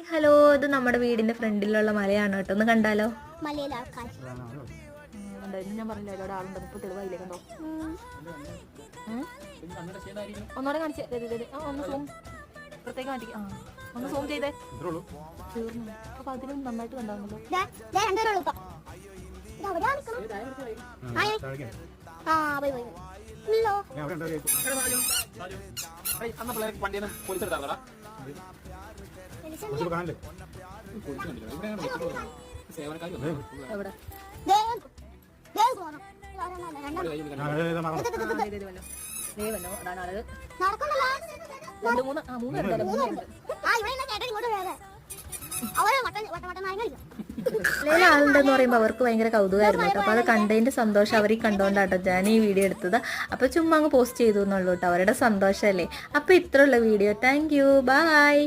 Hello, ഇത് നമ്മുടെ വീടിന്റെ ഫ്രണ്ടിലുള്ള മലയാണ് കേട്ടോ, ഒന്ന് കണ്ടാലോ? ഞാൻ പറഞ്ഞില്ല ഒരാളുണ്ടെന്ന്, ഇപ്പൊ തെളിവായില്ലേ? കണ്ടോ? ഒന്നോടെ കാണിച്ചേ, ഒന്ന് സൂം പുറത്തേക്ക് മാറ്റി, ഒന്ന് സൂം ചെയ്തേ. തീർന്നു. അപ്പൊ അതിലും നന്നായിട്ട് കണ്ടാവുന്നല്ലോ. എവിടെ ആളുണ്ടെന്ന് പറയുമ്പോൾ അവർക്ക് ഭയങ്കര കൗതുകമായിരുന്നു കേട്ടോ. അപ്പൊ അത് കണ്ടതിന്റെ സന്തോഷം അവർ കണ്ടോണ്ടാട്ടോ ഞാൻ ഈ വീഡിയോ എടുത്തത്. അപ്പൊ ചുമ്മാ അങ്ങ് പോസ്റ്റ് ചെയ്തു എന്നുള്ളൂ കേട്ടോ, അവരുടെ സന്തോഷമല്ലേ. അപ്പൊ ഇത്രയുള്ള വീഡിയോ. Thank you, by.